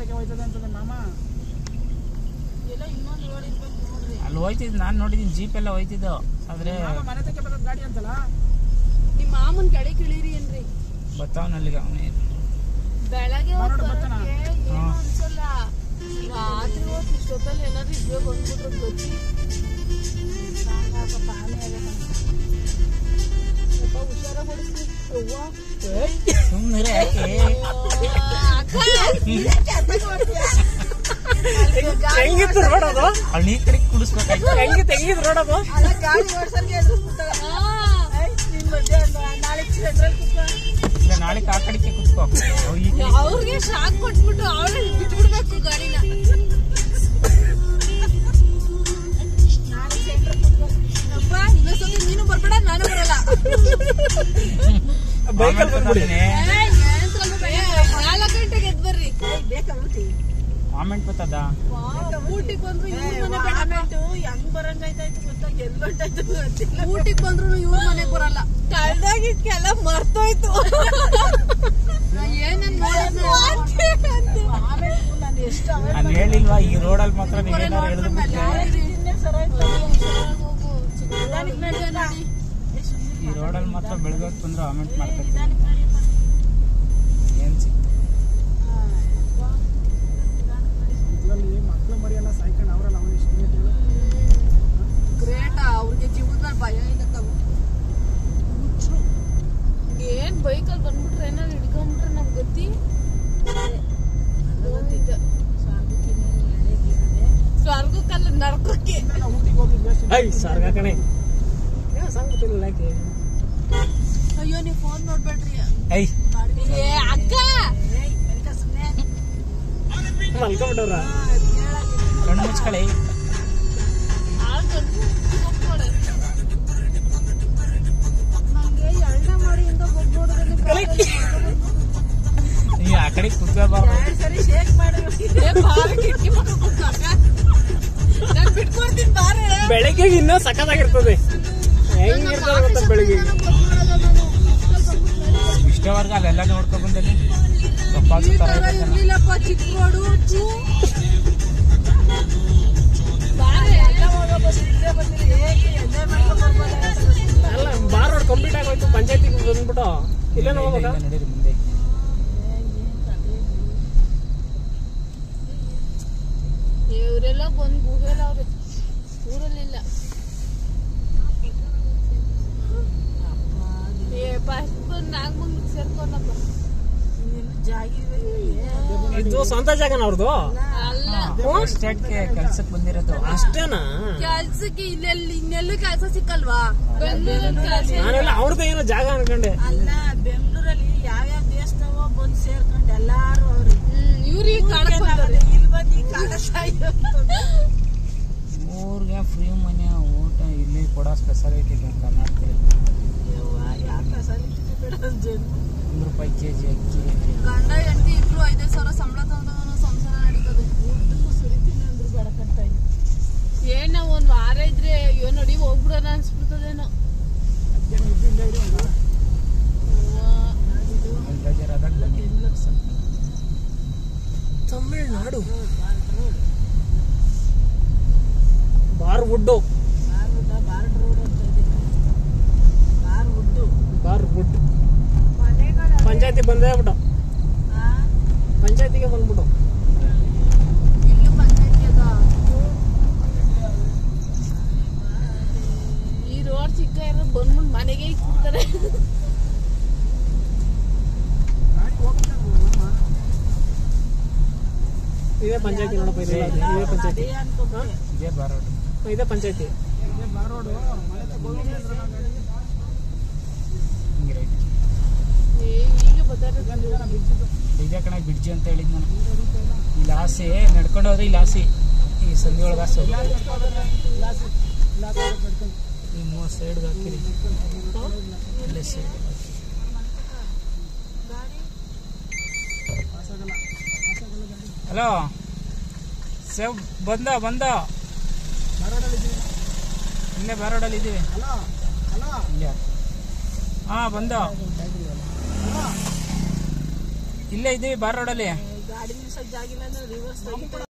ತಗೆ ಹೋಯ್ತದೆ ಅಂತಂದ್ರೆ ಮಾಮ ಎಲ್ಲ ಇನ್ನೊಂದು ರೋಡ್ ಇರ್ಬೇಕು ನೋಡ್ರಿ. ಅಲ್ಲಿ ಹೋಯ್ತಿದ್ ನಾನು ನೋಡಿದೀನಿ, ಜೀಪ್ ಎಲ್ಲ ಹೋಯ್ತಿದ್ದು. ಆದ್ರೆ ಮನೆ ತಗೆ ಬರೋದು ಗಾಡಿ ಅಂತಲ್ಲ. ನಿಮ್ಮ ಮಾಮನ್ ಕಡೆ ಕಿಳಿರಿ ಏನ್ರಿ ಬರ್ತಾವನಲ್ಲಿಗೆ ಅವನೇ. ಬೆಳಗ್ಗೆ ಬರ್ತಾನ. ಏನು ಅನ್ಸಲ್ಲ, ರಾತ್ರಿ ಹೊತ್ತು ಇಷ್ಟೊತ್ತಲ್ಲಿ ಏನಾದ್ರು ಇದ್ರೆ ಬಂದ್ಬಿಟ್ರೆ ಗೊತ್ತಿ ಸ್ವಲ್ಪ ಹುಷಾರ ಹೊಡಿಸ್ರಿ. ಸುಮ್ಮನೆ ಯಾಕೆ ಹೆಂಗಿತ್ತು ನೋಡೋದು? ಅಲ್ಲಿ ಈ ಕಡೆ ಕುಡಿಸ್ಬೇಕಾಯ್ತು. ಹೆಂಗಿತ್ತು ರೋಡದು? ಅಲ್ಲ ಗಾಡಿ ಓಡ್ಸರ್ಗೆ ನಾಳೆ ಇಲ್ಲ ನಾಳೆ ಆ ಕಡೆಗೆ ಕುತ್ಕೋ. ಅವ್ರಿಗೆ ಶಾಕ್ ಕೊಟ್ಬಿಟ್ಟು ಅವಳೇ ಬಿಟ್ಬಿಡ್ಬೇಕು ಗಾಡಿನ. ಇನ್ನೊಂದ್ಸತಿ ನೀನು ಬರ್ಬೇಡ, ನಾನು ಬರಲ್ಲ. ಬೈಕಲ್ಲಿ ಬಂದ್ಬಿಡಿ. 4 ಗಂಟೆಗೆ ಎದ್ದು ಬರ್ರಿ. ಕಾಮೆಂಟ್ ಬರ್ತದ ಊಟಿಗೆ ಬಂದ್ರು ಹೆಂಗ್ ಬರಂಗಾಯ್ತಾಯ್ತು ಗೊತ್ತಾ? ಊಟಿಗೆ ಬಂದ್ರು ಇವ್ರ ಮನೆಗ್ ಬರಲ್ಲ. ಕಳ್ದಾಗಿದ್ಕೆಲ್ಲ ಮರ್ತೋಯ್ತು. ನಾನು ಹೇಳಿಲ್ವಾ ಈ ರೋಡಲ್ಲಿ ಮಾತ್ರ ನೀವೇನಾರು ಹೇಳಿದ್ರು ಈ ರೋಡಲ್ಲಿ ಮಾತ್ರ ಬೆಳಗ್ಗೆ ಬಂದ್ರು ಕಾಮೆಂಟ್ ಮಾಡ್ಕೊತೀನಿ. ಏನ್ ಸಿಕ್ತು ಮಕ್ಳು ಮರಿಯೆಲ್ಲ ಸಾಯ್ಕೊಂಡು ಅವರಲ್ಲ ಅವನು ಎಷ್ಟು ಗ್ರೇಟ್. ಅವ್ರಿಗೆ ಜೀವದ ಭಯ ಇಲ್ಲ ತಾವು. ಏನ್ ಬೈಕಲ್ಲಿ ಬಂದ್ಬಿಟ್ರೆ ಏನಾದ್ರು ಹಿಡ್ಕೊಂಡ್ಬಿಟ್ರೆ ನಮ್ಗೆ ಗೊತ್ತಿ ಸ್ವರ್ಗಕ್ಕಲ್ಲ ನರ್ಕಕ್ಕೆ. ಊಟಿಗೆ ಹೋಗಿ ಸರ್ಗ ಕಣೆ. ಅಯ್ಯೋ ನೀವ್ ಫೋನ್ ನೋಡ್ಬೇಡ್ರಿ. ಐ ಏ ಅಕ್ಕ ಮಲ್ಕೊಂಡ್ಬಿಟ್ಟವ್ರ. ಕಣ್ಣು ಮುಚ್ಕೊಳ್ಳಿ. ನಂಗೆ ಎಳ್ಳ ಮಾಡಿಯಿಂದ ನೀವು ಆ ಕಡೆ ಕುತ್ಕೋಬಾರ್ದು. ಸರಿ ಶೇಕ್ ಮಾಡಿ ಬಿಟ್ಕೊಡ್ತೀನಿ ಬಾರೆ. ಬೆಳಗ್ಗೆ ಇನ್ನೂ ಸಖತ್ತಾಗಿರ್ತದೆ. ಹೆಂಗಿರ್ತದೆ ಗೊತ್ತಾ ಬೆಳಿಗ್ಗೆ? ಇಷ್ಟವರೆಗೂ ಅಲ್ಲೆಲ್ಲ ನೋಡ್ಕೊಂಡ್ ಬಂದಲ್ಲಿ ಇರ್ಲಿಲ್ಲಪ್ಪ ಚಿಕ್ಕ ರೋಡು. ಅಲ್ಲ ಬಾರ್ ರೋಡ್ ಕಂಪ್ಲೀಟ್ ಆಗೋಯ್ತು. ಪಂಚಾಯತಿಗೆ ಬಂದ್ಬಿಟ್ಟು ಇಲ್ಲೇ ಹೋಗ್ಬೇಕಾ? ನಡೀರಿ ಮುಂದೆ. ಇವರೆಲ್ಲ ಬಂದು ಗುಹೆಲ್ಲ ಅವ್ರೆ, ಊರಲ್ಲಿಲ್ಲ. ಫಸ್ಟ್ ಬಂದು ನಾಗಮಂಗ್ ಸೇರ್ಕೊಂಡಪ್ಪ. ಇದು ಸ್ವಂತ ಜಾಗನ ಅವ್ರದ್ದು? ಅಲ್ಲ ಎಸ್ಟೇಟ್ಗೆ ಕೆಲ್ಸಕ್ಕೆ ಬಂದಿರೋದು. ಅಷ್ಟೇನಾ? ಕೆಲ್ಸಕ್ಕೆ ಇನ್ನೆಲ್ಲೂ ಕೆಲ್ಸ ಸಿಕ್ಕಲ್ವಾ? ಬೆಂಗಳೂರಲ್ಲಿ ಕೆಲ್ಸ. ನಾನೆಲ್ಲ ಅವ್ರದ್ದು ಏನೋ ಜಾಗ ಅನ್ಕೊಂಡೆ. ಅಲ್ಲ ಬೆಂಗಳೂರಲ್ಲಿ ಯಾವ್ಯಾವ ದೇಶದವ ಬಂದು ಸೇರ್ಕೊಂಡು ಎಲ್ಲಾರು ಅವ್ರಿ ಇವ್ರಿಗೆ ಇಲ್ಲಿ ಬಂದು ಈ ಕಾಲ ಊರಿಗೆ ಫ್ರೀ ಮನೆ ಊಟ ಇಲ್ಲಿ ಕೊಡೋ ಸ್ಪೆಷಾಲಿಟಿ ಇದೆ ಕರ್ನಾಟಕದಲ್ಲಿ. ಯಾವ ಫೆಸಿಲಿಟಿ ಬಿಡೋದು ಜನ. ₹100 kg ಅಕ್ಕಿ. ಗಂಡ ಹೆಂಡತಿ ಇಬ್ರು 5,000 ಸಂಬಳ ತಗೊಂಡು ಸಂಸಾರ ನಡೀತದೆ. ಸುರಿತೀನಿ ಅಂದ್ರು ಬೆಳಕಂತ ಏನ ಒಂದ್ ವಾರ ಇದ್ರೆ ಅಯ್ಯೋ ನೋಡಿ ಹೋಗ್ಬಿಡೋಣ ಅನ್ಸ್ಬಿಡ್ತದೇನೋ. ಬೇಜಾರಾದಾಗ ಬನ್ನಿ. Tamil Nadu bar wood. Border road ಅಂತ ಇದೆ. ಬಾರ್ ವುಡ್ ಪಂಚಾಯತಿ ಬಂದೇ ಬಿಟ್ಟು ಪಂಚಾಯತಿಗೆ ಬಂದ್ಬಿಟ್ಟು ಇಲ್ಲಿ ಪಂಚಾಯತಿ ಅದ. ಈ ರೋಡ್ ಚಿಕ್ಕ ಯಾರು ಬಂದ್ಬಿಟ್ಟು ಮನೆಗೆ ಇಟ್ಬಿಡ್ತಾರೆ. ಇದೇ ಪಂಚಾಯತಿ ನೋಡಪ್ಪ. ಇದೇ ಪಂಚಾಯತಿ. ಇದೇ ಬಾರೋಡು. ಇದೇ ಪಂಚಾಯತಿ. ಹಿಂಗೆ ರೈಟ್. ಈಗ ಬರ್ತಾರೆ. ಇದೇ ಕಣ ಬಿಡ್ಜಿ ಅಂತ ಹೇಳಿದ್ ನಾನು. ಇಲ್ಲಿ ಆಸೆ ನಡ್ಕೊಂಡು ಹೋದ್ರೆ ಇಲ್ಲಿ ಆಸೆ ಈ ಸಂಧಿ ಒಳಗೆ ಆಸೆ ಈ 3 ಸೈಡ್ಗೆ ಹಾಕಿರಿ. ಅಲ್ಲೇ ಸೈಡ್ ಹಲೋ ಸೇವ್ ಬಂದ ಇಲ್ಲೇ ಬಾರೋಡಲ್ಲಿ ಇದ್ದೀವಿ. ಇಲ್ಲೇ ಹಾ ಬಂದ ಇಲ್ಲೇ ಇದ್ದೀವಿ ಬಾರ್ ರೋಡಲ್ಲಿ. ಗಾಡಿ ನಿಲ್ಸಕ್ ಜಾಗಿಲ್ಲ ಅಂದ್ರೆ ರಿವರ್ಸ್